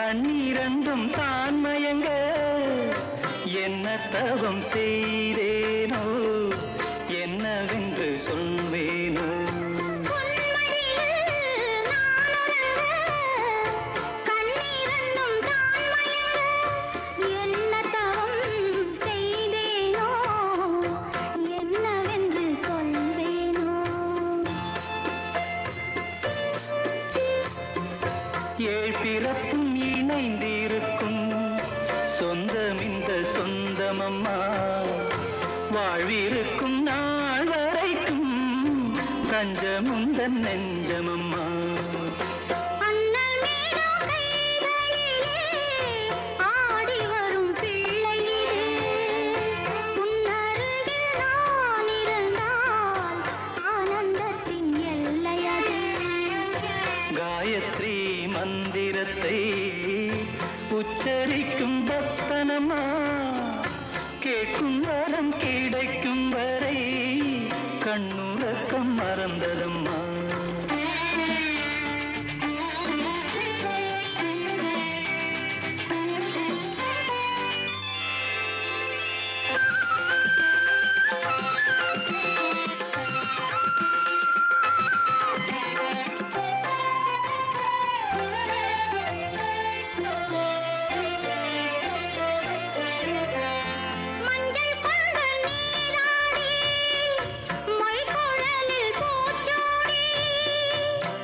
கண்ணீரண்டும் தான் மயங்க என்ன தவம் செய்தேனோ என்னவென்று சொல்வேனோ. ஏழ் பிறப்பும் இணைந்திருக்கும் சொந்தம் இந்த சொந்தமம்மா, வாழ்விருக்கும் நாள் வரைக்கும் தஞ்சமுந்தன் நெஞ்சமம்மா. காயத்ரி மந்திரத்தை உச்சரிக்கும் பக்தனம்மா, கேட்கும் வரம் கிடைக்கும் வரை கண்ணுறக்கம் மறந்ததம்மா.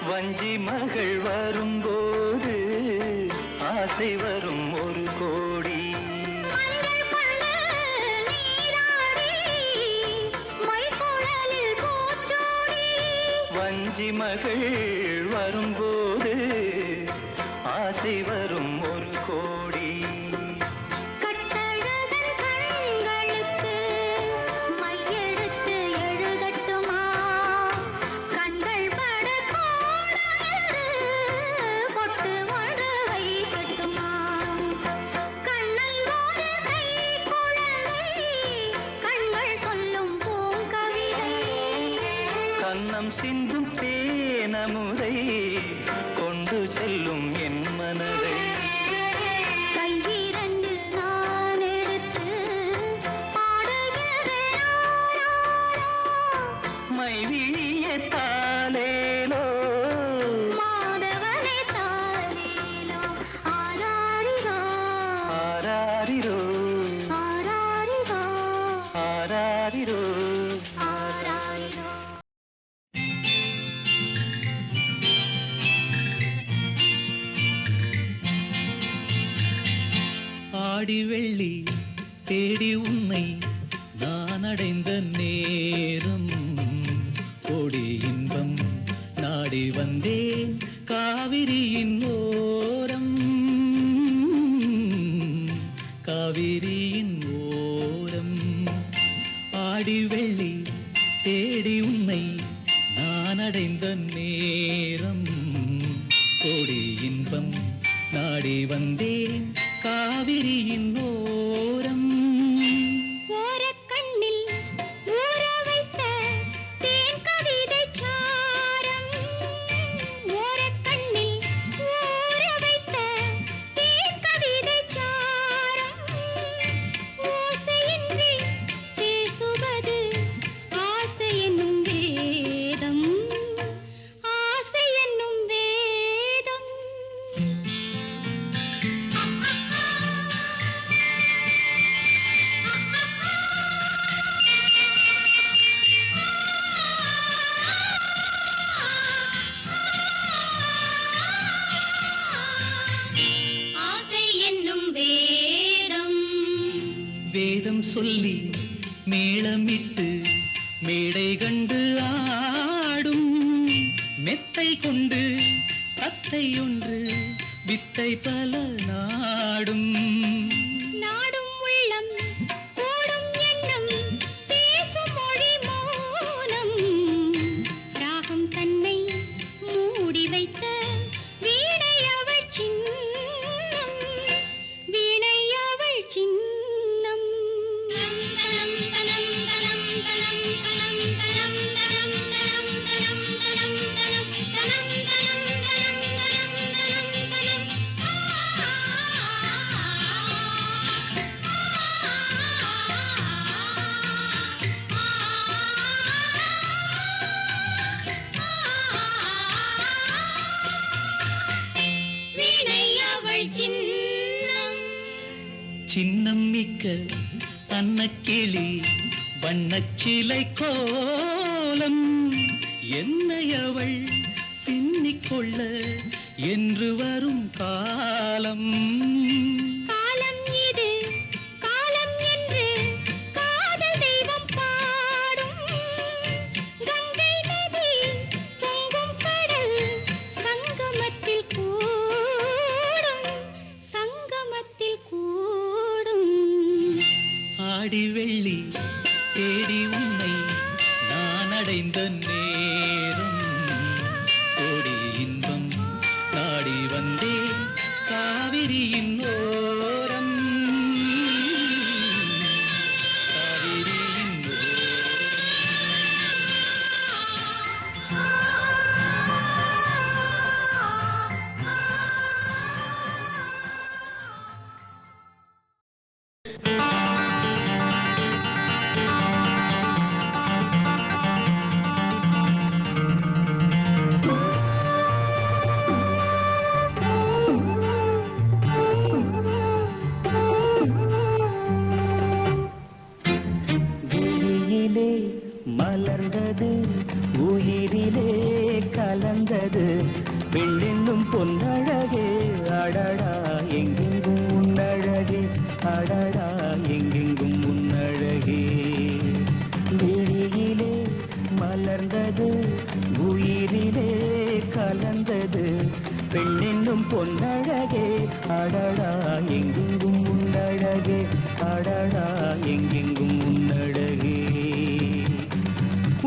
வஞ்சி மகள் வரும்போது ஆசை வரும் ஒரு கோடி. வஞ்சி மகள் வரும்போது ஆசை வரும் ஒரு கோடி. கண்ணம் சிந்தும் தேனமுதை கொண்டு செல்லும் என் மனதை. கையிரண்டு நான் எடுத்து மைவிழிய தாலேலோ மாதவனே தாலேலோ ஆராரிரோ ஆராரிரோ ஆராரிரோ ஆராரிரோ ஆராரிரோ. ஆடி வெள்ளி தேடி உன்னை நான் அடைந்த நேரம், கோடி இன்பம் நாடி வந்தேன் காவிரியின் ஓரம். காவிரியின் ஓரம் ஆடி வெள்ளி தேடி உன்னை நான் அடைந்த நேரம், கோடி இன்பம் நாடி வந்தேன் காவிரியின் ஓரம். ஓரக்கண்ணில் ஊற வைத்த தேன் கவிதை சாரம், ஓரக்கண்ணில் ஊற வைத்த தேன் கவிதை சாரம். ஓசையின்றி பேசுவது ஆசை என்னும் வேதம், ஆசை என்னும் வேதம். வேதம் சொல்லி மேளமிட்டு மேடை கண்டு ஆடும், மெத்தை கொண்டு தத்தை ஒன்று வித்தை பல நாடும். நாடும் உள்ளம் கூடும் எண்ணம் பேசும் மொழி மௌனம், ராகம் தன்னை மூடி வைத்த வீணை அவள் சின்னம், வீணை அவள் சின்னம். சின்னம் மிக்க அன்னக்கிளி வண்ணச்சிலை கோலம் என்னை அவள் பின்னிக்கொள்ள என்று வரும் காலம் காலம் இது காலம் என்று காதல் தெய்வம் பாடும் கங்கை நதி பொங்கும் கடல் சங்கமத்தில் கூடும் ஆடி வெள்ளி தேடி உன்னை நான் அடைந்த நேரம் கோடி இன்பம் நாடி வந்தே காவிரியின் ஓரம் காவிரியின் மலர்ந்தது உயிரிலே கலந்தது பெண்ணென்னும் பொன்னழகே அடடா எங்கெங்கும் உன்னழகே அடடா எங்கெங்கும் உன்னழகே விழியிலே மலர்ந்தது உயிரிலே கலந்தது பெண்ணென்னும் பொன்னழகே அடடா எங்கெங்கும் உன்னழகே அடடா எங்கெங்கும் உன்னழகே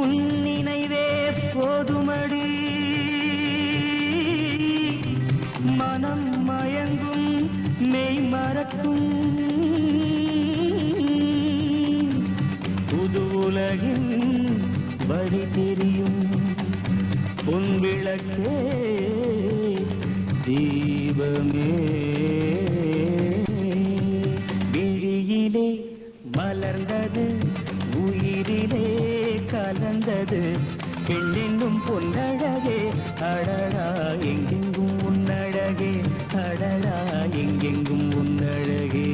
உன் நினைவே போதுமடி மனம் மயங்கும் மெய் மறக்கும் புது உலகின் வழி தெரியும் பொன் விளக்கே தீபமே விழியிலே மலர்ந்தது உயிரிலே கலந்தது பெண்ணென்னும் பொன்னழகே அடடா எங்கெங்கும் உன்னழகே அடடா எங்கெங்கும் உன்னழகே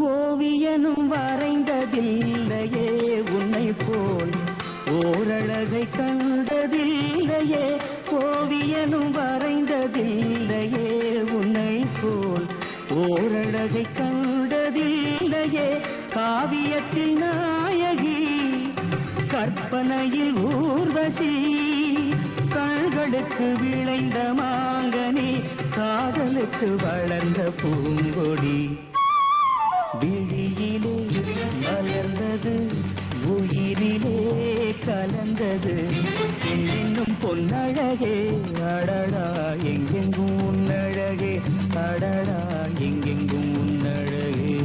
ஓவியனும் வரைந்ததில்லையே உன்னை போல் ஓரழகை கண்டதில்லையே ஓவியனும் வரைந்ததில்லையே உன்னை போல் ஓரழகை கண்டதில்லையே காவியத்தில் நாயகி கற்பனையில் ஊர்வசி கண்களுக்கு விளைந்த மாங்கனி காதலுக்கு வளர்ந்த பூங்கொடி விழியிலே மலர்ந்தது உயிரிலே கலந்தது இன்னும் பொன்னழகே அடடா எங்கெங்கும் உன்னழகே அடடா எங்கெங்கும் உன்னழகே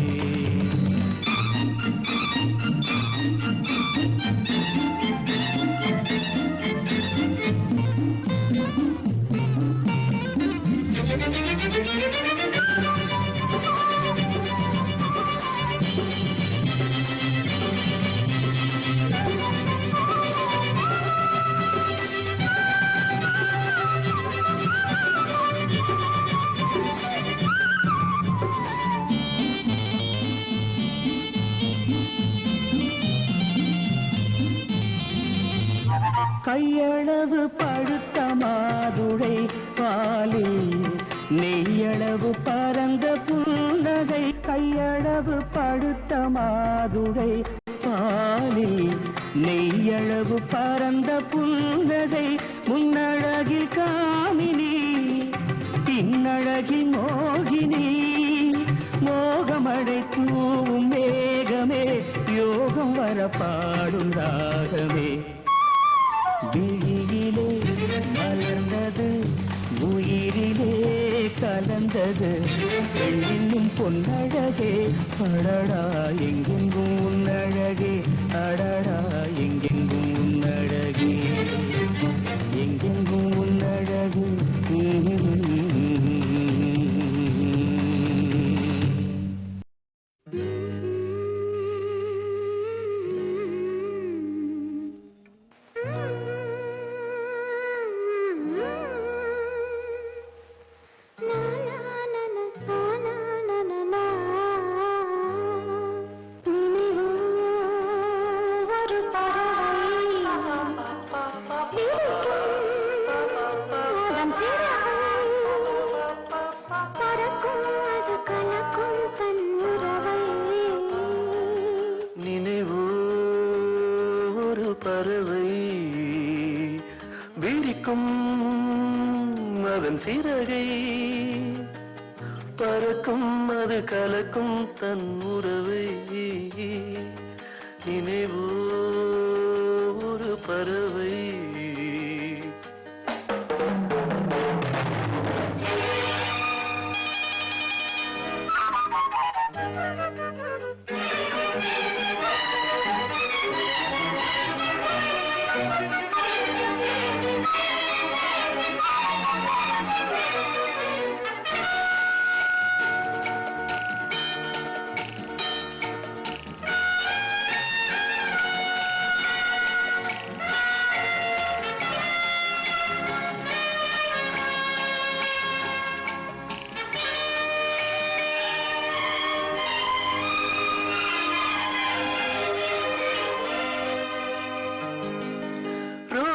கையளவு பழுத்த மாதுளை பாலில் நெய்யளவு பரந்த புன்னகை கையளவு பழுத்த மாதுளை பாலில் நெய்யளவு பரந்த புன்னகை முன்னழகில் காமினி பின்னழகில் மோகினி மோகமடை தூவும் மேகமே யோகம் வர பாடும் ராகமே விழியிலே மலர்ந்தது உயிரிலே கலந்தது பெண்ணின் பொன்னழகே அடடா எங்கெங்கும் உன்னழகே அடடா பறவை விரிக்கும் அதன் சிறகை பறக்கும் அது கலக்கும் தன் உறவை நினைவோ ஒரு பறவை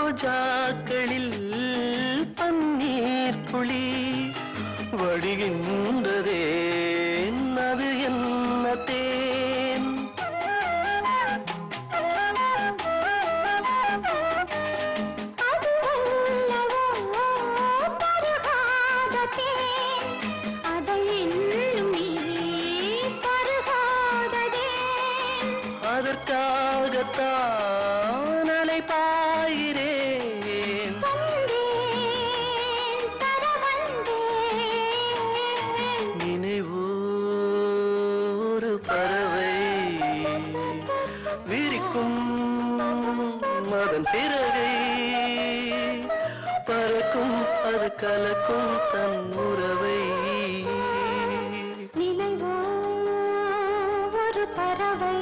ரோஜாக்களில் பன்னீர் துளி வடிகின்றதே அது என்ன தேன் அதற்காகத்தான் அலை பாயிரேன் நினைவோ ஒரு பறவை விரிக்கும் அதன் சிறகை பறக்கும் அது கலக்கும் தன் உறவை நினைவோ ஒரு பறவை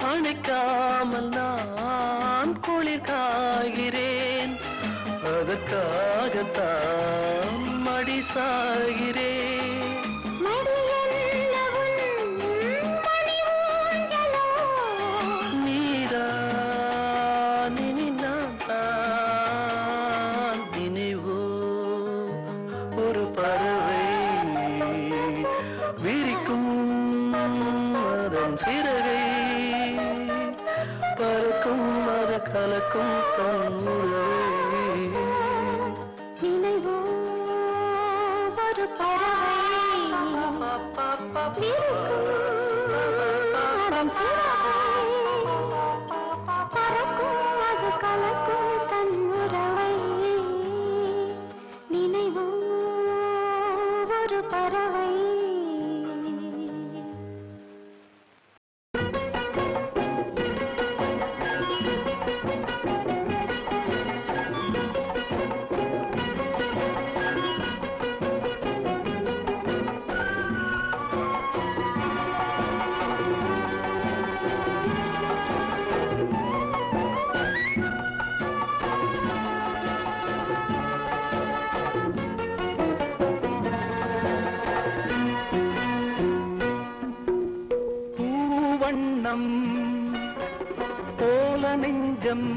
அணைக்காமல் நான் குளிர் காகிறேன் அதற்காகத்தான் மடி சாகிறேன் நீதான் இனி நான் தான் நினைவோ ஒரு பறவை விரிக்கும் அதன் சிறகை பறக்கும் அது கலக்கும் தன் உறவை நினைவோ ஒரு பறவை பறக்கும் அது கலக்கும் தன் உறவை நினைவோ ஒரு பறவை பூவண்ணம் போல நெஞ்சம்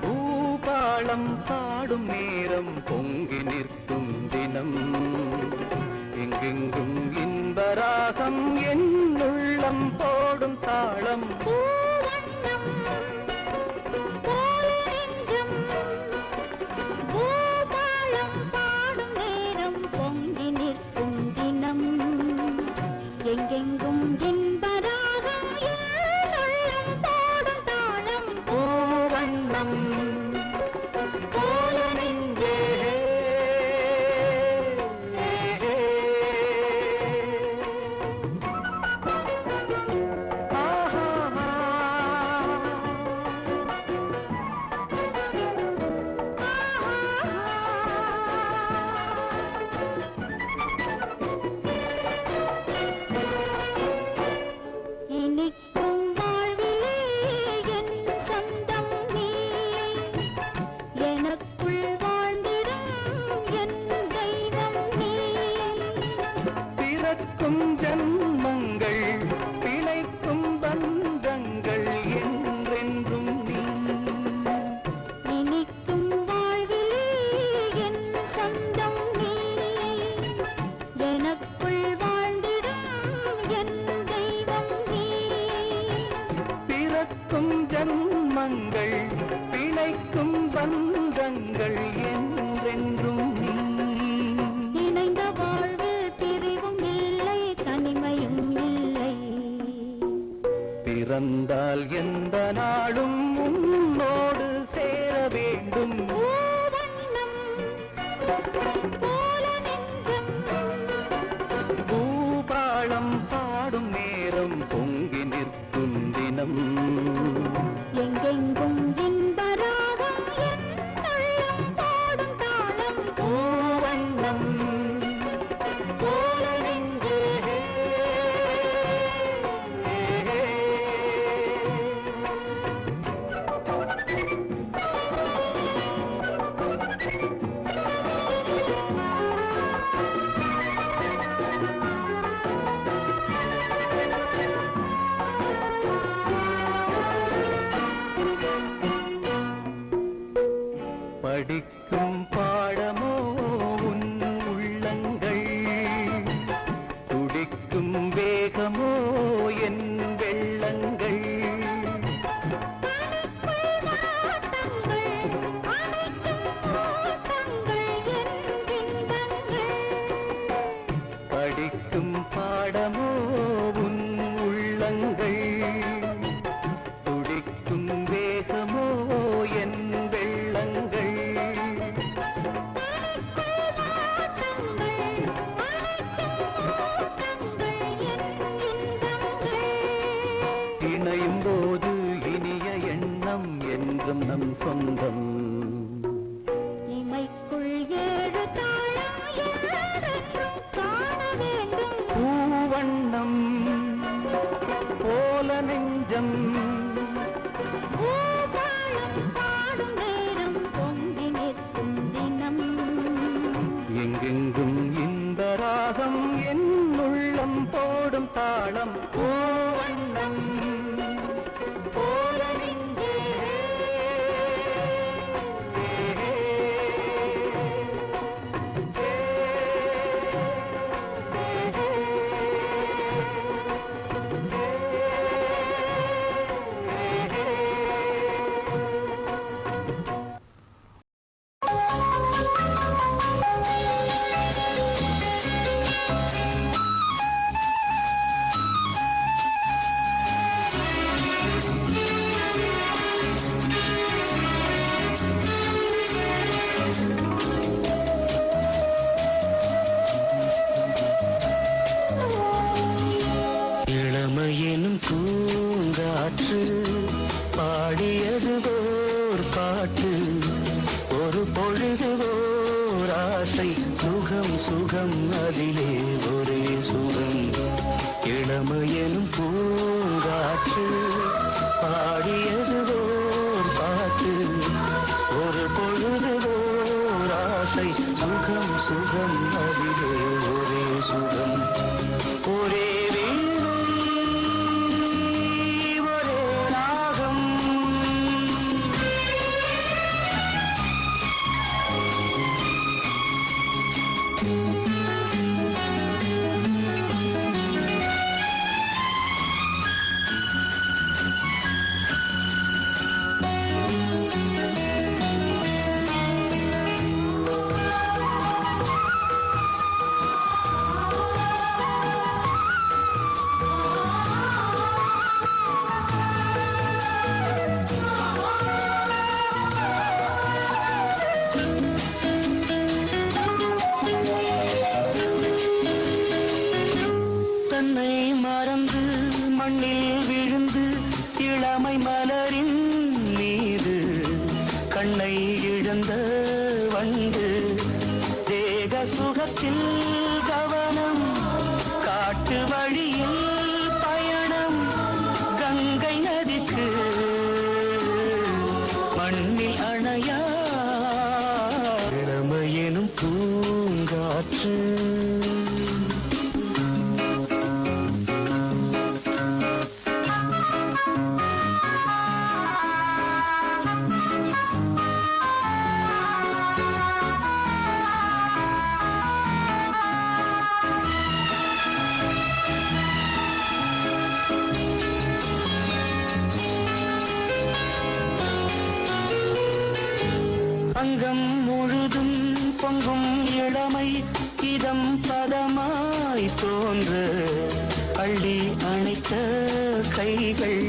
பூபாளம் பாடும் நேரம் பொங்கி நிற்கும் தினம் எங்கெங்கும் இன்பராகம் என் உள்ளம் போடும் தாளம் எங்கெங்கும் என்பராகம் உள்ளம் போடும் தாளம் பூவண்ணம் பிறக்கும் ஜன்மங்கள் பிணைக்கும் பந்தங்கள் என்றென்றும் நீ இணைந்த வாழ்வு பிரிவும் இல்லை தனிமையும் இல்லை பிறந்தால் எந்த நாளும் உன்னோடு சேர வேண்டும் பூபாளம் பாடும் நேரம் பொங்கி நிற்கும் தினம் எங்கெங்கும் இன்பராகம் என் உள்ளம் பாடும் தாளம் பூவண்ணம் போல நெஞ்சே. படிக்கும் பாடமோ உன் உள்ளங்கள் துடிக்கும் வேகமோ என் வெள்ளங்கள் படிக்கும் பாடமோ உன் உள்ளங்கள் துடிக்கும் வேகமோ என் வெள்ளங்கள் இணையும் போது இனிய எண்ணம் என்றும் நம் சொந்தம் இமைக்குள் ஏழு தாளம் என்றென்றும் காண வேண்டும் பூவண்ணம் போல நெஞ்சம் பூபாளம் பாடும் நேரம் பொங்கி நிற்கும் தினம் எங்கெங்கும் இந்த ராகம் என் உள்ளம் போடும் தாளம் பூவண்ணம் போல நெஞ்சே. இளமையெனும் பூங்காற்று பாடியது ஓர் பாட்டு ஒரு பொழுது ஓர் ஆசை சுகம் சுகம் அதிலே ஒரே சுகம் இளமையெனும் பூங்காற்று பாடியது ஓர் பாட்டு ஒரு பொழுது ஓர் ஆசை சுகம் சுகம் அதிலே ஒரே சுகம் ஒரே கைகள்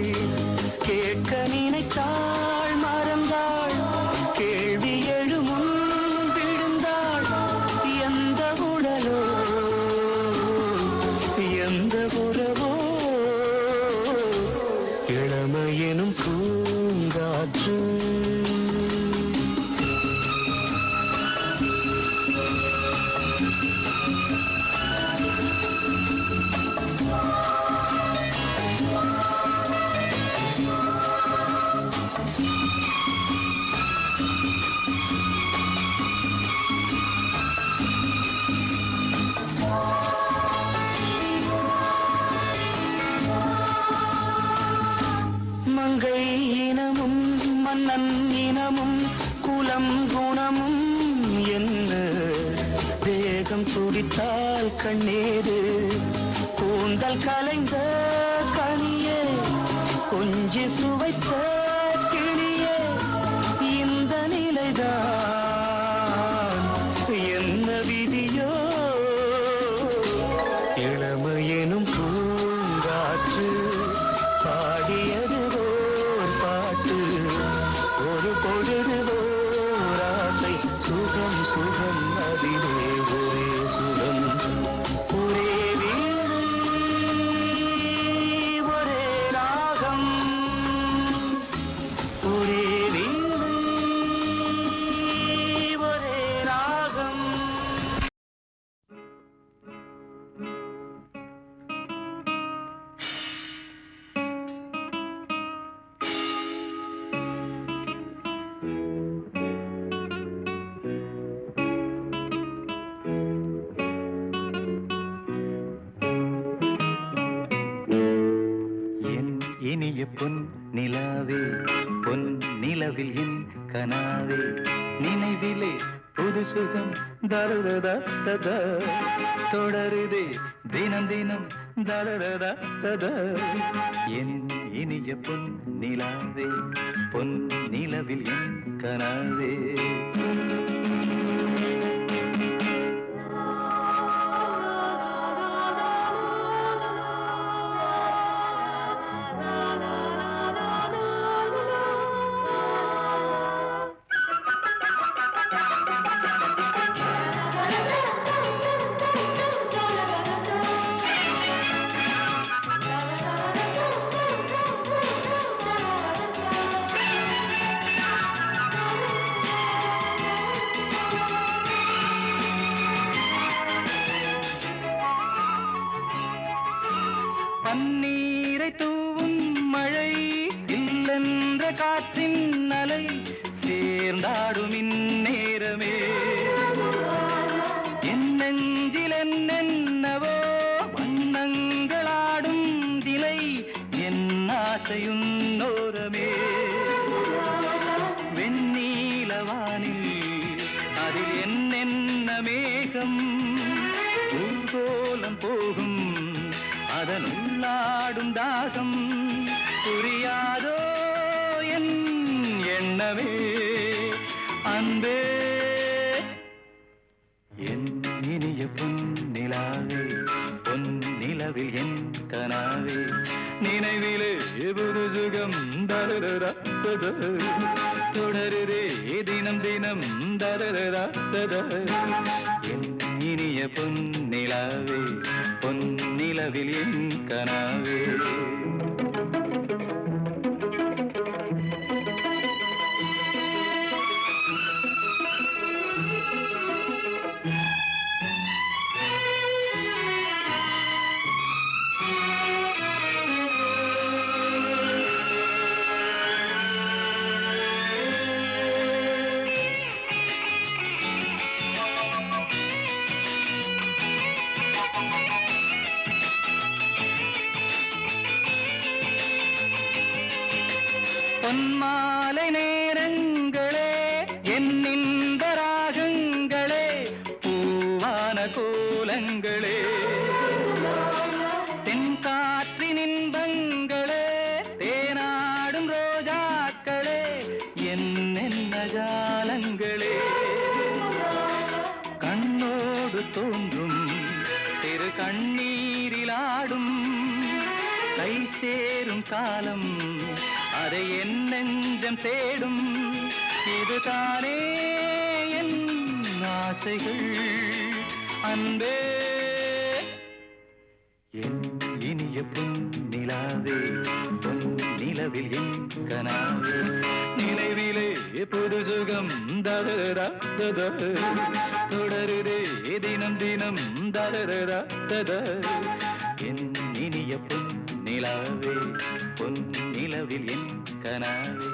கேட்க நினைத்தாள் மறந்தாள் கேள்வி எழுமுன் விழுந்தாள் எந்த உடலோ எந்த உறவோ இளமையெனும் பூங்காற்று மங்கை இனமும் மன்னன் இனமும் குலம் குணமும் என்ன தேகம் துடித்தால் கண்ணீரு கூந்தல் கலைந்த கனியே கொஞ்சி சுவைத்த கிளியே இந்த நிலைதான் என்ன விதியோ இளமையெனும் பூங்காற்று பாடியது ஓர் பாட்டு ஒரு பொழுது ஓர் ஆசை சுகம் சுகம் அதிலே ஒரே சுகம் ஒரே வீணை ஒரே ராகம் ஒரே வீணை ஒரே ராகம் இனிய பொன் நிலாவே பொன் நிலவில் என் கனாவே நினைவிலே புது சுகம் தருததா ததா தொடருதே தினம் தினம் தருததா ததா என் இனிய பொன் நிலாவே பொன் நிலவில் என் கனாவே பன்னீரை தூவும் மழை இல்லென்ற காற்றின் அலை சேர்ந்தாடும் இந்நேரமே என் நெஞ்சில் என்னென்னவோ வண்ணங்களாடும் திலை என் ஆசையுன்னோரமே வெண்ணீலவானில் அதில் என்னென்ன மேகம் ஊர்கோலம் போகும் அதன் உள்ளாடும் தாகம் புரியாதோ என் எண்ணமே அன்பே என் இனிய பொன் நிலாவே பொன் நிலவில் என் கனாவே நினைவிலே புது சுகம் தருதா தொடருதே தினம் தினம் தருதா என் இனிய பொன் நிலாவே பொன் நிலவில் என் கனாவே பொன்மாலை நேரங்களே என்னிந்த ராகங்களே பூவான கோலங்களே தென்காற்றின் இன்பங்களே தேனாடும் ரோஜாக்களே என்னென்ன ஜாலங்களே கண்ணோடு தோன்றும் சிறு கண்ணீரிலாடும் கை சேரும் காலம் அதை என் நெஞ்சம் தேடும் இதுதானே என் ஆசைகள் அன்பே என் இனிய பொன் நிலாவே பொன் நிலவில் என் கனாவே நினைவிலே புது சுகம் ததரா தத தொடருதே தினம் தினம் ததரா தத என் இனிய பொன் நிலாவே பொன் நிலவில் என் கனாவே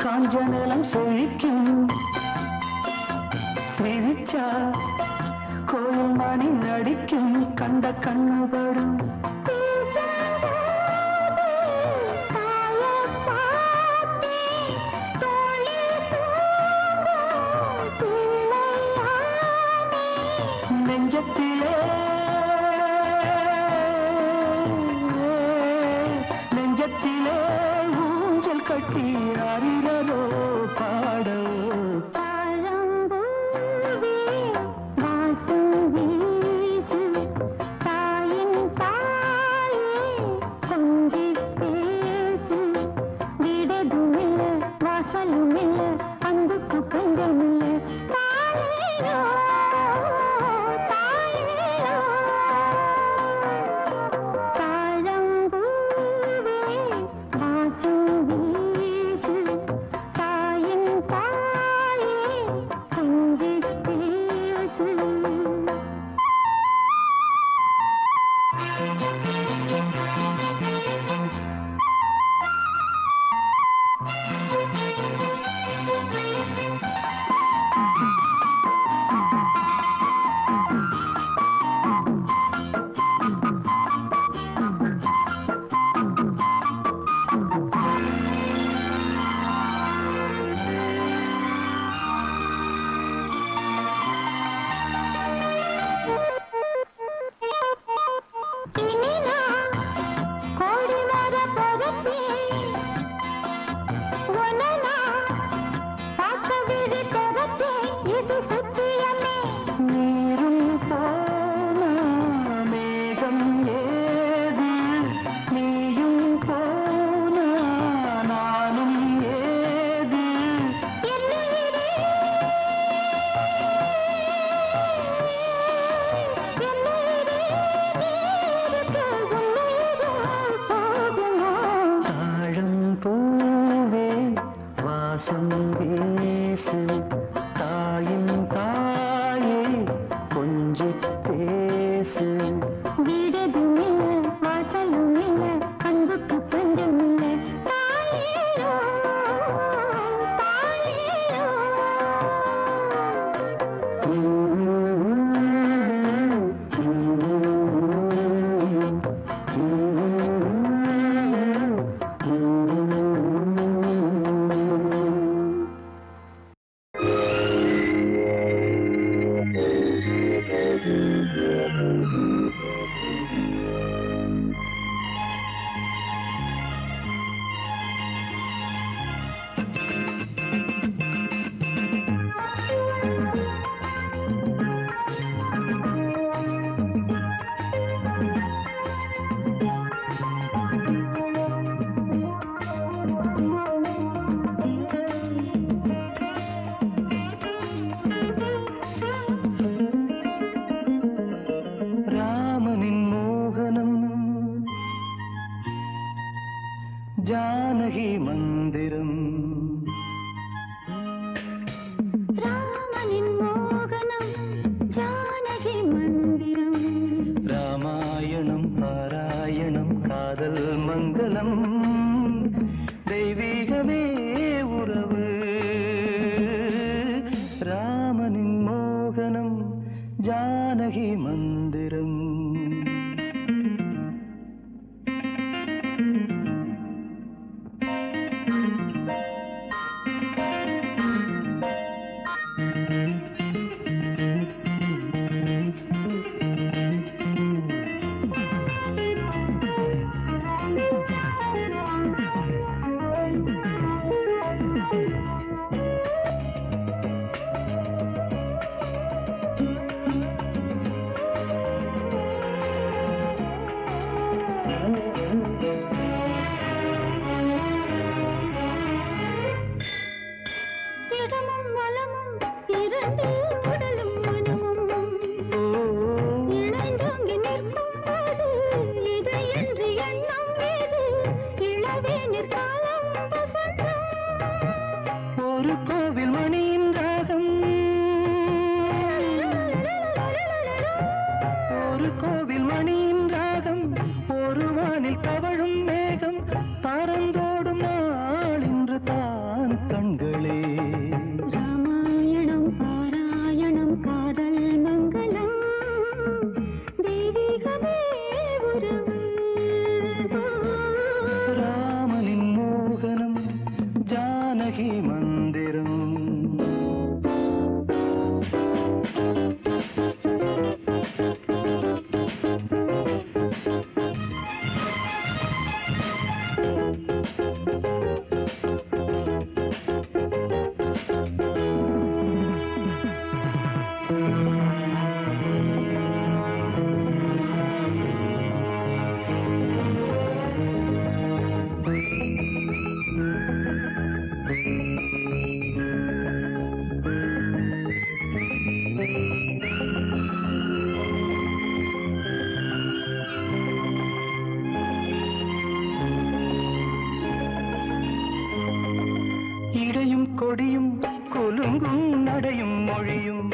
காஞ்சனலம் செழிக்கும் சிரிச்சா கோயில் மணி நடிக்கும் கண்ட கண்ணுபடும் நெஞ்சத்திலே நெஞ்சத்திலே ஊஞ்சல் கட்டி அறிவதோ பாடோ ஒரு கோவில் மணியின் ராகம் ஒரு கோவில் மணியின் ராகம் ஒரு வானில் தவழும் மேகம் பறந்தோடும் நாள் இன்று தான் கண்களே ராமாயணம் பாராயணம் காதல் மங்களம் தெய்வீகமே உறவு ராமனின் மோகனம் ஜானகி மந்திரம் இடையும் கொடியும் குலுங்கும் நடையும் மொழியும்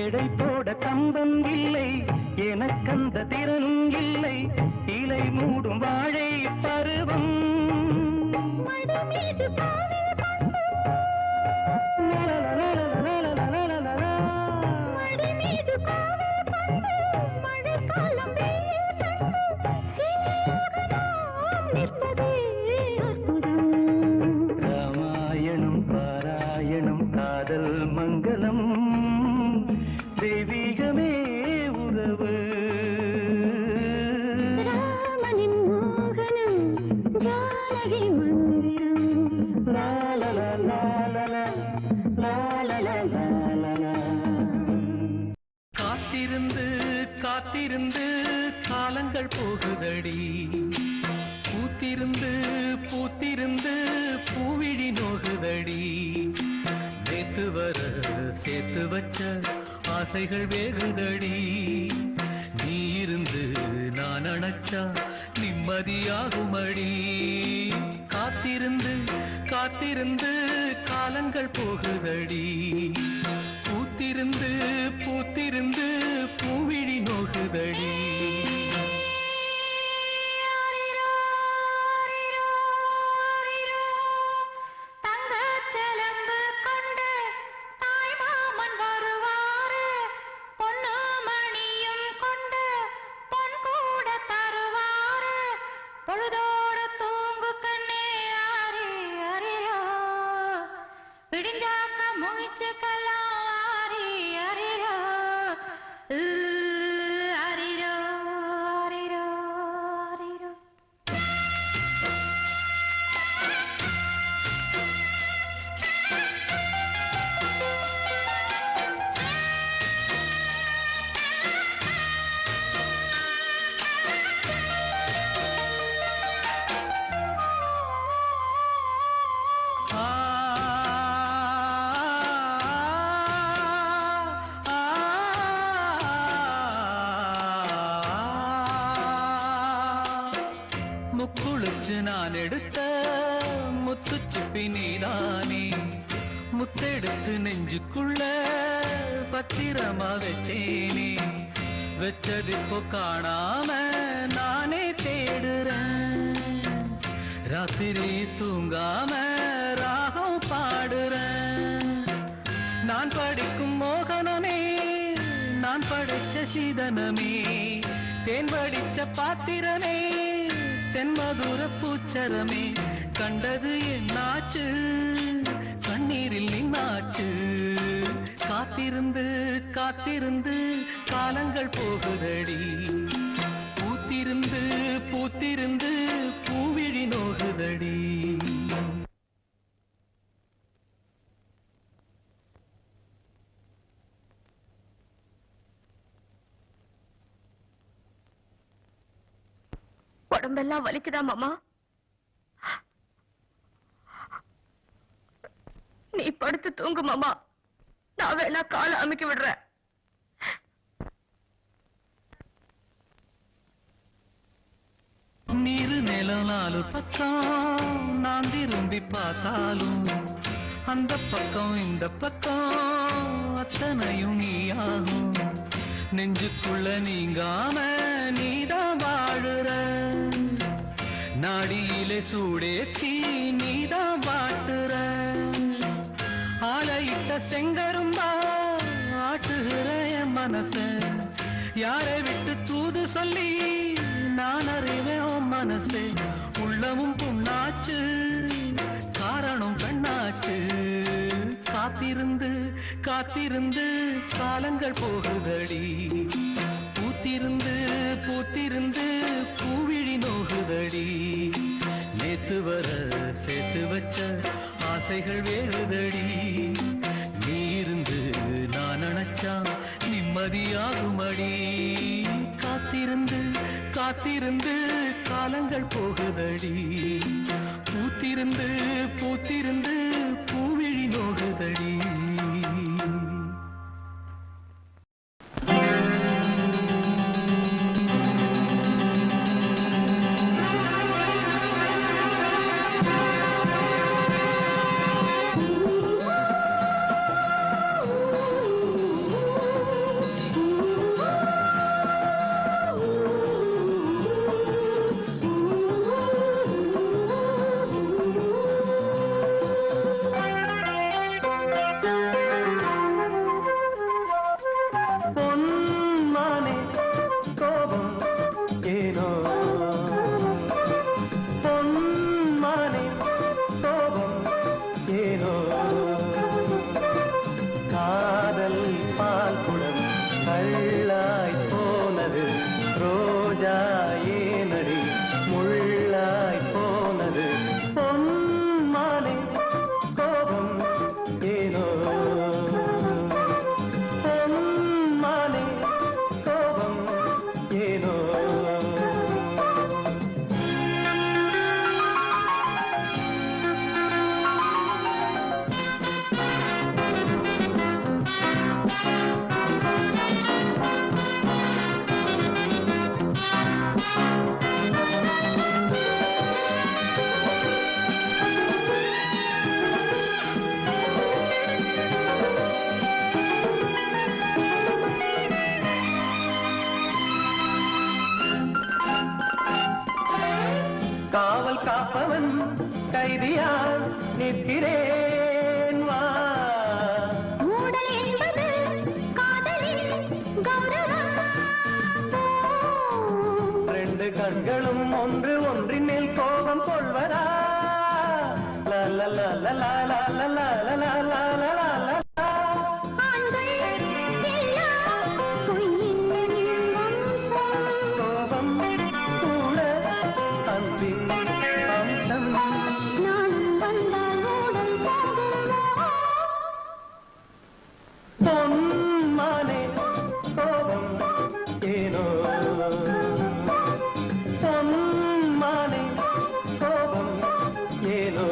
எடை போட கம்பம் இல்லை எனக்கந்த திறனும் இல்லை இலை மூடும் வாழை பருவம் மடி மீது பாவில் மடி மீது காவல் கண்டு மழைக்காலம் வெயில் கண்டு சிலையாக நாம் நிற்பதே அற்புதம் ராமாயணம் பாராயணம் காதல் மங்களம் தெய்வீகமே உறவு ராமனின் மோகனம் ஜானகி மந்திரம் காத்திருந்து காத்திருந்து காலங்கள் போகுதடி பூத்திருந்து பூத்திருந்து பூவிழி நோகுதடி நேத்து வர சேர்த்து வச்ச ஆசைகள் வேகுதடி நீ இருந்து நான் அணைச்சா நிம்மதியாகுமடி காத்திருந்து காத்திருந்து காலங்கள் போகுதடி பூத்திருந்து பூத்திருந்து பூவிழி நோகுதடி தங்கச்செலம்பு கொண்டு தாய் மாமன் வருவாரு பொன்னு மணியும் கொண்டு பொன் கூட தருவாரு பொழுதோட தூங்கு கண்ணே ஆரி அரிரோ விடிஞ்சாக்க முழிச்சுக்கலாம் ஆரி அரிரோ அரிரோ அரிரோ அரிரோ முக்குளிச்சு நான் எடுத்த முத்துச்சிப்பி நீதானே முத்தெடுத்து நெஞ்சுக்குள்ள பத்திரமா வச்சேனே வச்சதிப்போ காணாம நானே தேடுறேன் ராத்திரி தூங்காம ராகம் பாடுறேன் நான் படிக்கும் மோகனமே நான் படைச்ச சீதனமே தேன் படிச்ச பாத்திரமே தென்மதுர பூச்சரமே கண்டது என்னாச்சு கண்ணீரில் நின்னாச்சு காத்திருந்து காத்திருந்து காலங்கள் போகுதடி பூத்திருந்து பூத்திருந்து பூவிழி நோகுதடி உடம்பெல்லாம் வலிக்குதா மாமா? நீ படுத்து தூங்கு மாமா, நான் வேணா காலை அமுக்கி விடுறேன். நீரு நிலம் நாலு பக்கம் நான் திரும்பி பார்த்தாலும் அந்த பக்கம் இந்த பக்கம் அத்தனையும் நீயாகும். நெஞ்சுக்குள்ள நீங்காம நீதான் வாழுற. நாடியிலே சூடேத்தி நீதான் வாட்டுற. ஆளையிட்ட செங்கரும்பா ஆட்டுகிற என் மனச. யாரை விட்டு தூது சொல்லி நான் அறிவேன் உன் மனசே. உள்ளமும் புண்ணாச்சு காரணம் பெண்ணாச்சு. காத்திருந்து காத்திருந்து காலங்கள் போகுதடி. பூத்திருந்து பூத்திருந்து பூவிழி நோகுதடி. நேத்து வர சேர்த்து வச்ச ஆசைகள் வேறுதடி. நீ இருந்து நான் நினைச்சா நிம்மதியாகுமடி. காத்திருந்து காத்திருந்து காலங்கள் போகுதடி. பூத்திருந்து பூத்திருந்து பூவிழி நோகுதடி. காப்பவன் கைதியால் நிற்கிறேன் வா. மூடல் என்பது காதலின் கௌரவம். ரெண்டு கண்களும் ஒன்று ஒன்றின் மேல் கோபம் கொள்வதா? பொன்மானே கோபம் ஏனோ. பொன்மானே கோபம் ஏனோ.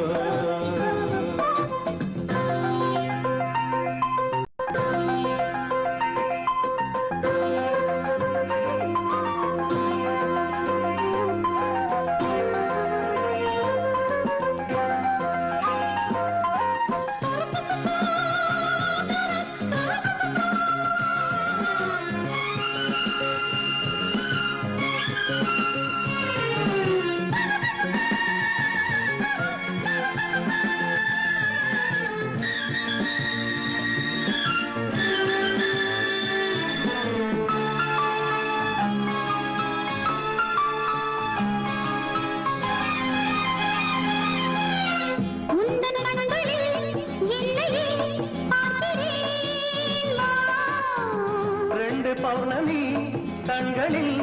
பௌர்ணமி கண்களில்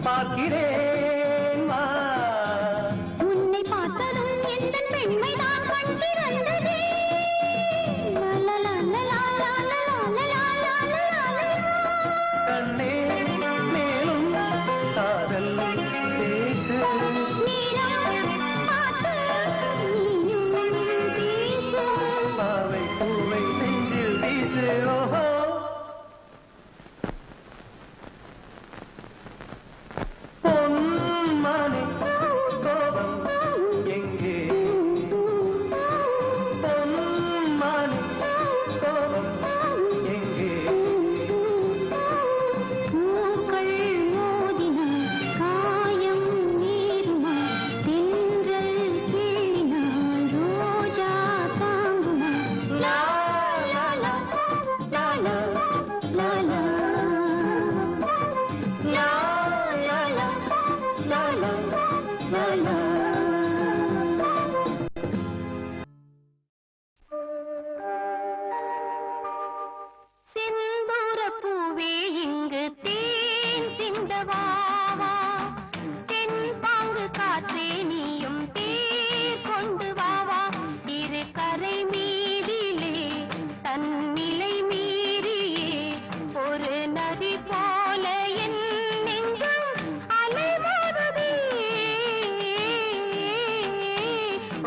பார்க்கிறேன் வா. உன்னை பார்த்ததும் எந்த பெண்மைதான் கண்டிருந்ததே. கண்ணே மேலும் காதல் பேசு. பாவை பூவை நெஞ்சில் வீசு. ஓஹோ பொன் செந்தூர பூவே இங்கு தேன் சிந்தவாவா தென் பாங்கு காற்றே நீயும் தேர் கொண்டு வாவா இரு கரை மீதிலே தன்னிலை மீறியே ஒரு நதி போல என் நெஞ்சம் அலைமோதுதே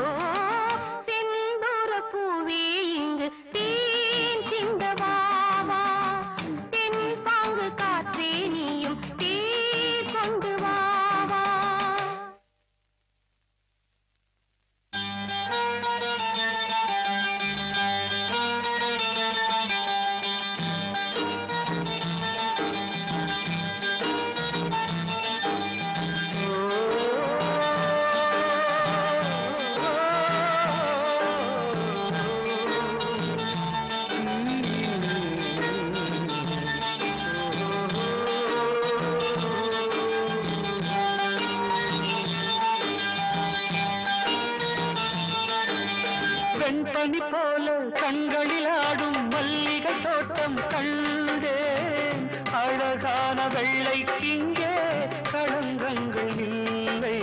ஓ செந்தூர பூவே இங்கு தேன் சிந்தவாவா தென் பாங்கு காற்றே நீயும் தேர் கொண்டு வாவா வெண்பனி போல கண்களில் ஆடும் மல்லிகை தோட்டம் கண்டேன் அழகான வெள்ளைக்கிங்கே களங்கங்கள் இல்லை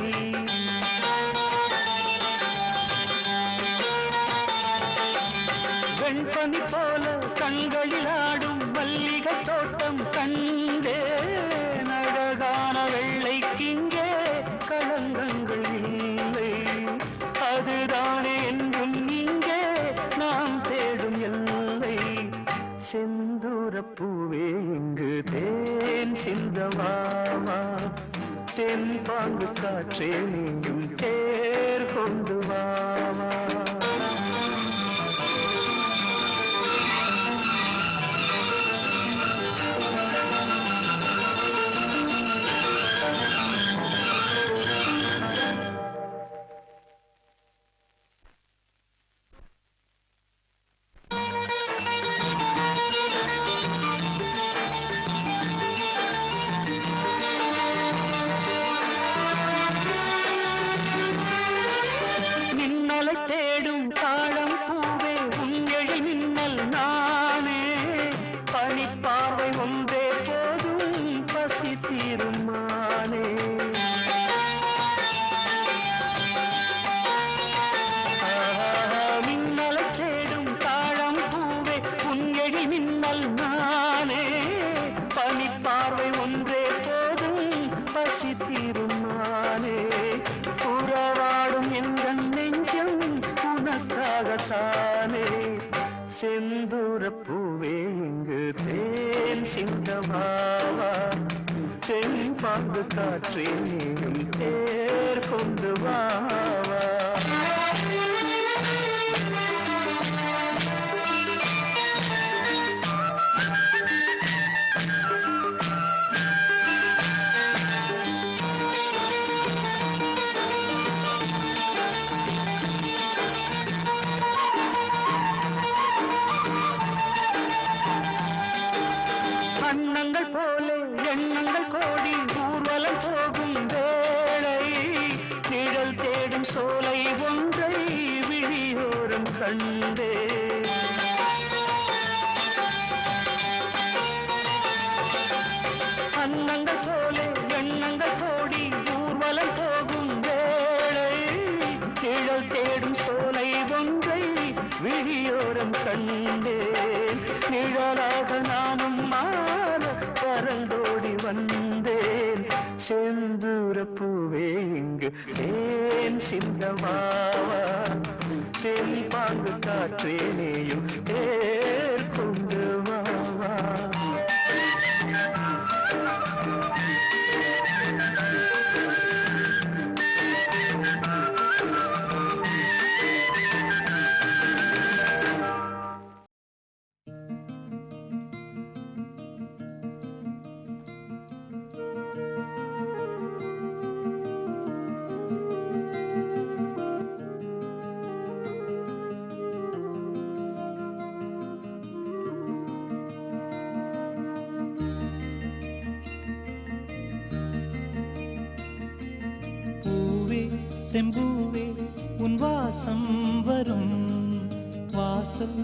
வெண்பனி போல கண்களில் ஆடும் மல்லிகை தோட்டம் கண்டேன் அழகான வெள்ளைக்கிங்கே களங்கங்கள் இல்லை அதுதானே என்றும் இங்கே நாம் தேடும் எல்லை செந்தூர பூவே இங்கு தேன் சிந்தவாவா தென் பாங்கு காற்றே நீயும் தேர் கொண்டு வாவா மின்னலை தேடும் தாழம் பூவே உங்கெழி மின்னல் நானே பனிப்பார்வை ஒன்றே போதும் பசி தீரும் மானே மின்னலை தேடும் தாழம் பூவே உங்கெழி மின்னல் நானே பனிப்பார்வை ஒன்றே போதும் பசி தீரும் மானே உறவாடும் எங்கள் நெஞ்சம் உனக்காகத்தானே செந்தூர பூவே இங்கு தேன் சிங்கமாவா தென் பாங்கு காற்றே நீயும் தேர் கொண்டு வாவா அன்னங்கள் போல எண்ணங்கள் கோடி ஊர்வலம் போகும் வேளை நிழல் தேடும் சோலை ஒன்றை விழியோரம் கண்டே அன்னங்கள் போல எண்ணங்கள் கோடி ஊர்வலம் போகும் வேளை நிழல் தேடும் சோலை ஒன்றை விழியோரம் கண்டேன் நிழலாக நானும் மாற பறந்தோடி வந்தேன் செந்தூர பூவே இங்கு தேன் சிந்தவாவா தென் பாங்கு காற்றே நீயும் தேர் கொண்டு வாவா செம்பூவே உன் வாசம் வரும் வாசல்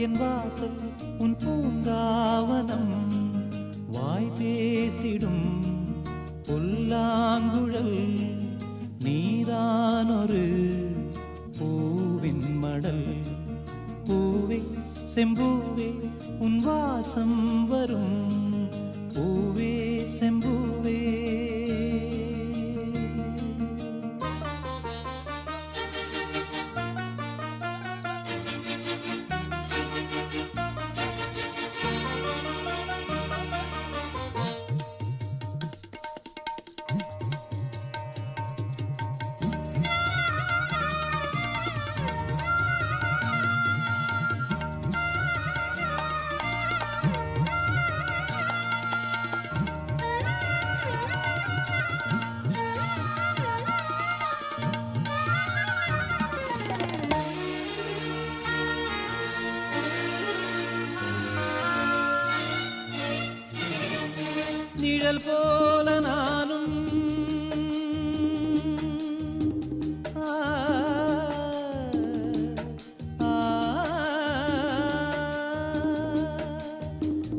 என் வாசல் உன் பூங்காவனம் வாய் பேசிடும் புல்லாங்குழல் நீதானொரு பூவின் மடல் பூவே செம்பூவே உன் வாசம் வரும் பூவே செம்பூவே நிழல் போல நானும்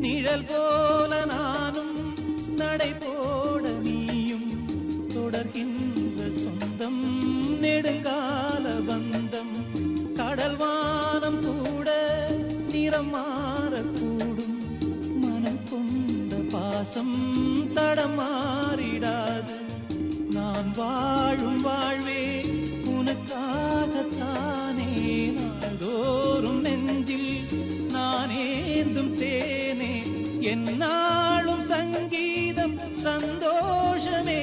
நிழல் போல நானும் நடை போட நீயும் தொடர்கின்ற சொந்தம் நெடுங்கால பந்தம் கடல் வானம் கூட நிறம் மாறக்கூடும் மனம் கொண்ட பாசம் தடமாறிடாது நான் வாழும் வாழ்வே உனக்காகத்தானே நாள்தோறும் நெஞ்சில் நான் ஏந்தும் தேனே என்னாலும் சங்கீதம் சந்தோஷமே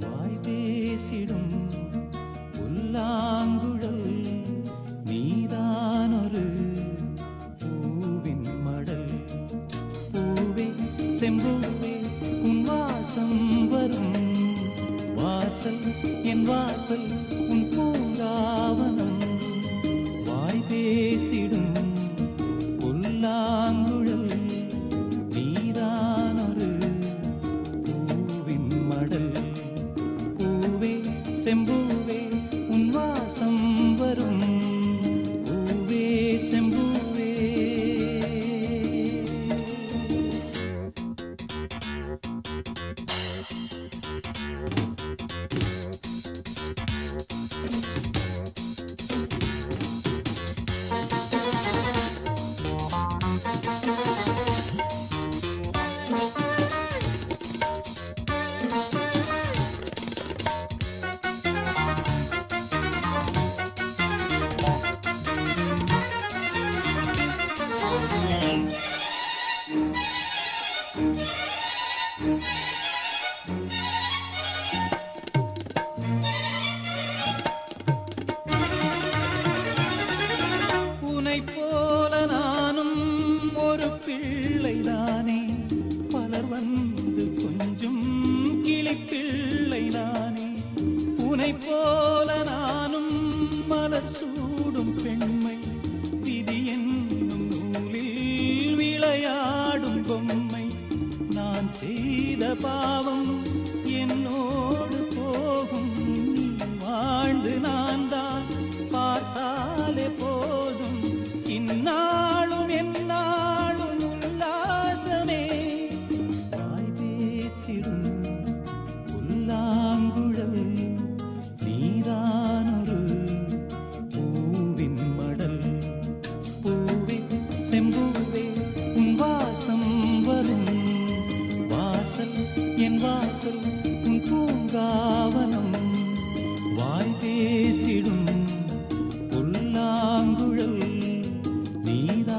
வாய் பேசிடும் புல்லாங்குழல் நீதானொரு பூவின் மடல் பூவே செம்பூவே உன் வாசம் வரும் வாசல் என் வாசல் உன் பூங்காவனம் வாய் பேசிடும் புல்லாங்குழல் நீதானொரு பூவின் மடல் பூவே செம்பூவே உன் வாசம் வரும் பூவே செம்பூவே உன்னை போல நானும் ஒரு பிள்ளைதானே பலர் வந்து கொஞ்சம் கிளிப்பிள்ளைதானே உன்னை போல நானும் மலர் சூடும் பெண்மை விதி என்னும் நூலில் விளையாடும் பொம்மை நான் செய்த பாவம் என்னோடு போகும் நீ வாழ்ந்து நான் தான் பார்த்தாலே போதும் இந்நாளும் எந்நாளும் உல்லாசமே வாய் பேசிடும் புல்லாங்குழல் நீதானொரு பூவின் மடல் பூவே செம்பூவே உன் வாசம் வரும் வாசல் என் வாசல் உன் பூங்காவனம் வாய் பேசிடும் புல்லாங்குழல் நீதான்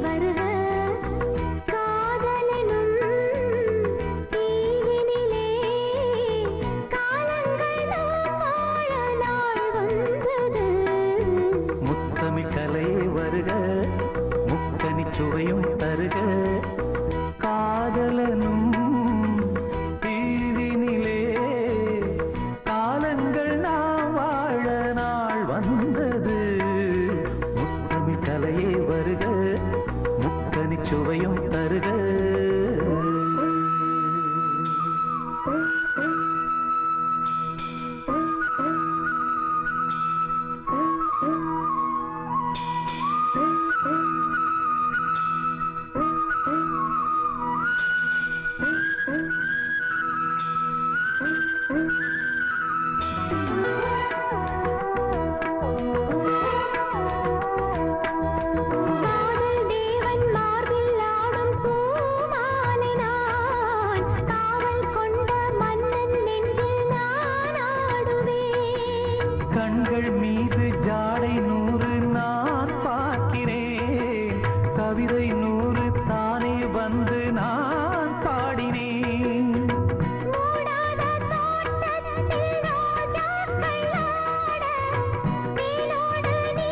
வருக காதலனும் தீவினிலே காலங்கள் நாம் வாழ நாள் வந்தது முத்தமிழ் கலையே வருக முக்கனி சுவையும் தருக காதலனும் தீவினிலே காலங்கள் நாம் வாழ நாள் வந்தது முத்தமிழ் கலையே வருக முக்கனி சுவையும் தருக காதல் தேவன் மார்பில் ஆடும் பூமாலை நான் காவல் கொண்ட மன்னன் நெஞ்சில் நான் ஆடுவேன் கண்கள் மீது ஜாடை 100 நான் பார்க்கிறேன் கவிதை 100 தானே வந்து நான் பாடினேன் மூடாத தோட்டத்தில் ரோஜாக்கள் ஆட மேலோடு நீ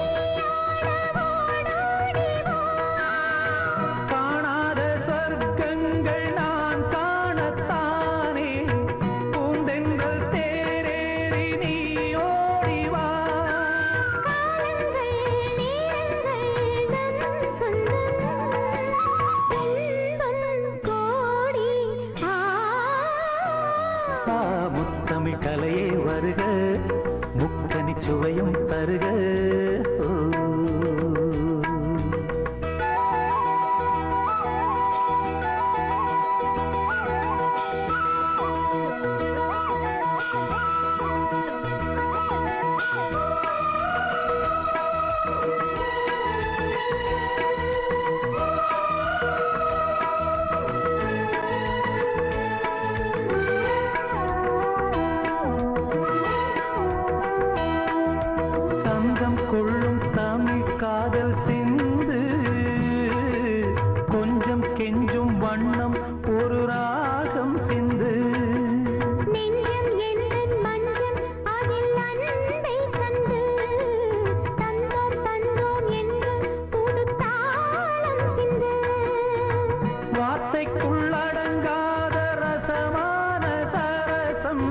ஆட ஓடோடி வா காணாத சொர்க்கங்கள் நான் காணத்தானே பூந்தென்றல் தேரேறி நீ ஓடி வா காலங்கள் நேரங்கள் நம் சொந்தம் இன்பம் கோடி முத்தமிழ் கலையே வருக முக்கனி சுவையும் தருக சங்கம் கொள்ளும் தமிழ் காதல் சிந்து கொஞ்சம் கெஞ்சும் வண்ணம் ஒரு ராகம் சிந்து நெஞ்சம் என்னன் மஞ்சம் அதில் அன்பை தந்து தந்தோம் தந்தோம் என்று புது தாளம் சிந்து வார்த்தைக்குள்ளடங்காத ரசமான சரசம்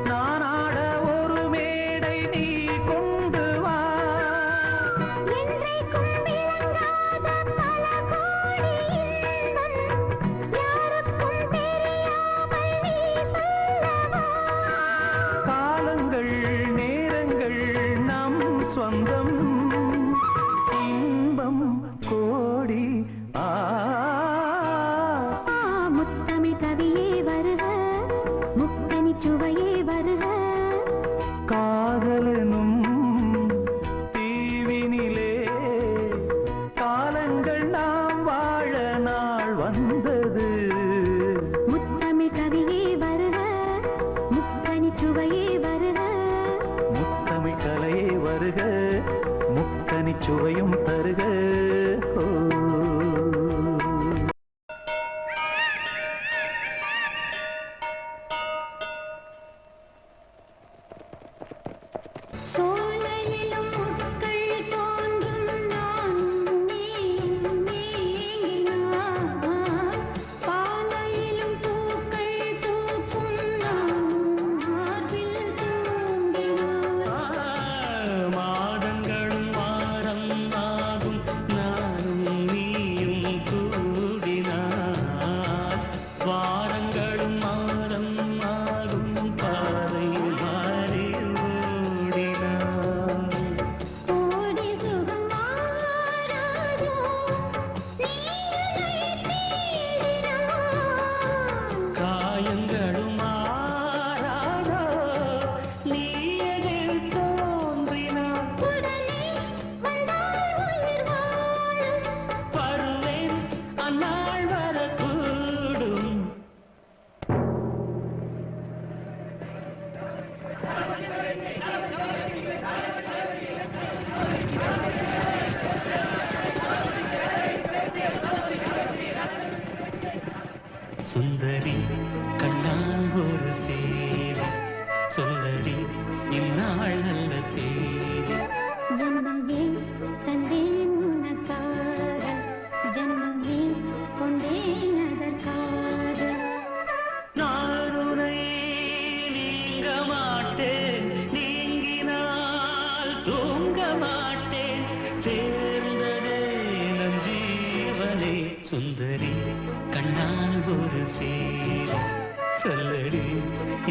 நான் ஆட ஒரு மேடை நீ கொண்டு வா என்றைக்கும் விளங்காத பல கோடி இன்பம் யாருக்கும் தெரியாமல் நீ சொல்லவா காலங்கள் நேரங்கள் நம் சொந்தம் இன்பம் கோடி முத்தமிழ் கவியே வருக முக்கனி சுவையே வருக காதலனும் தீவினிலே காலங்கள் நாம் வாழ நாள் வந்தது முத்தமிழ் கவியே வருக முக்கனி சுவையே வருக முத்தமிழ் கலையே வருக முக்கனி சுவையும் தருக சோலையிலும் முட்கள் தோன்றும் நான் நீயும் நீங்கினான் சுந்தரி கண்ணால் ஒரு சேவை சொல்லடி இந்நாள் நல்ல தேவை என்னையே தந்தேன் உனக்காக ஜன்மமே கொண்டேன் அதற்காக நான் உன்னை நீங்க மாட்டேன் நீங்கினால் தூங்க மாட்டேன் சேர்ந்ததே நம் ஜீவனே சுந்தரி கண்ணால் ஒரு சேவை சொல்லடி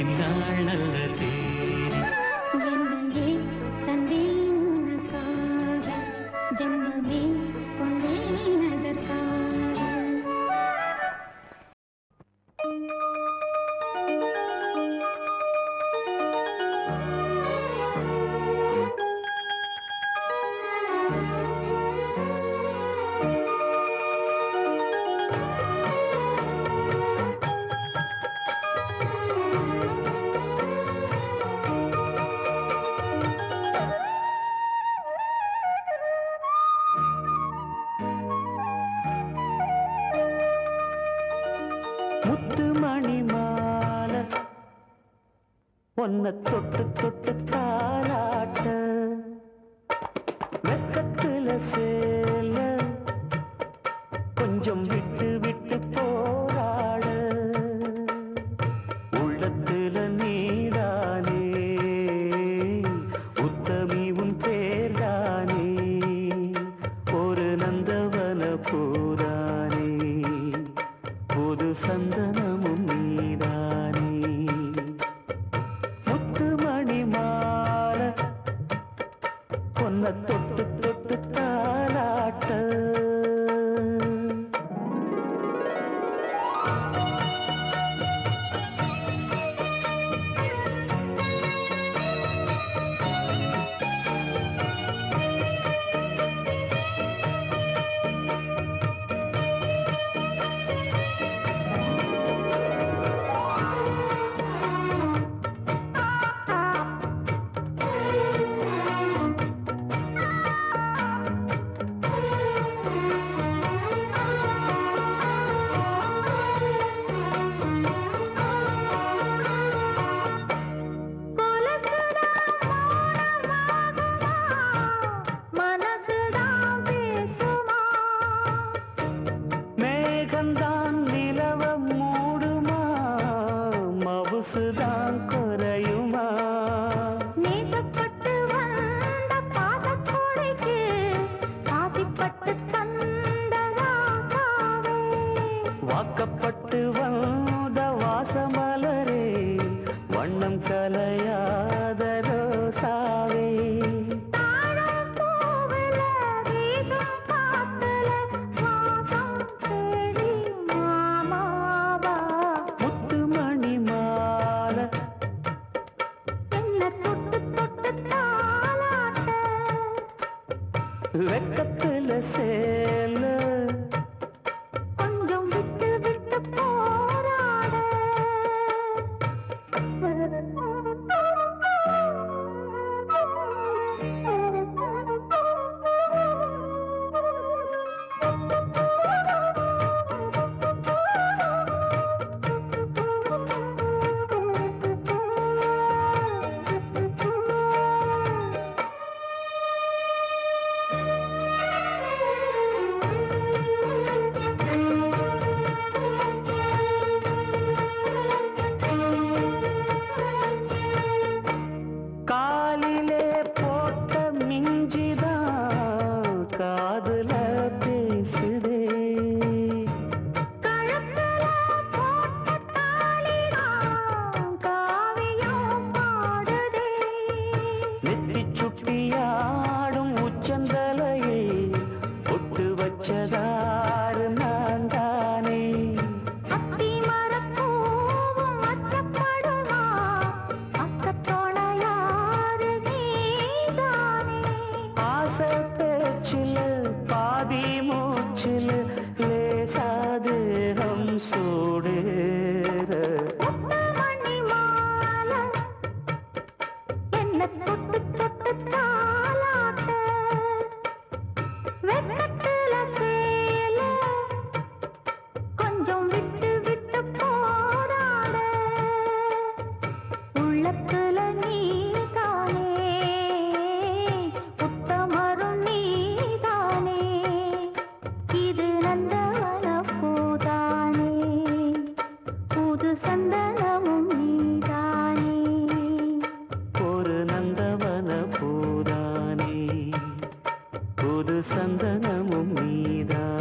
இந்நாள் நல்ல தேவை என்னையே தந்தேன் உனக்காக ஜன்மமே கொண்டேன் அதற்காக முத்து மணி மாலை ஒன்ன தொட்டு தொட்டு தாலாட்ட வெக்கத்துல சேல கொஞ்சம் விட்டு விட்டு போராட உள்ளத்துல நீதானே உத்தமி உன் பேர்தானே ஒரு நந்தவன பூரானே புது சந்தனமும் நீதானே முத்து மணி மாலை பொன்ன தொட்டு தொட்டு தாலாட்ட மேகந்தான் நிலவ மூடுமா மவுசுதான் குறையுமா நேசப்பட்டு வந்த பாசக்கோடைக்கு ஆசைப்பட்டு தந்த ராசாவே வாக்கப்பட்டு வந்த வாசமலரே வண்ணம் கலையாத ரோசாவே தாழம் பூவுல வீசும் காத்துல வாசம் தேடி மாமாவா முத்து மணி மாலை என்ன தொட்டு தொட்டு தாலாட்ட வெக்கத்துல சேல கொஞ்சம் விட்டு விட்டு போராட காலிலே போட்ட மிஞ்சிதான் காதுல பேசுதே கழுத்துல போட்ட தாலிதான் காவியம் பாடுதே நெத்தி சுட்டியாடும் உச்சந்தலையை ஒட்டு வச்சதாறு நான் தானே அத்தி மரப்பூவும் அச்சப்படுமா அக்கத்தோட யாரு நீதானே ஆசை பேச்சில் பாதி மூச்சில்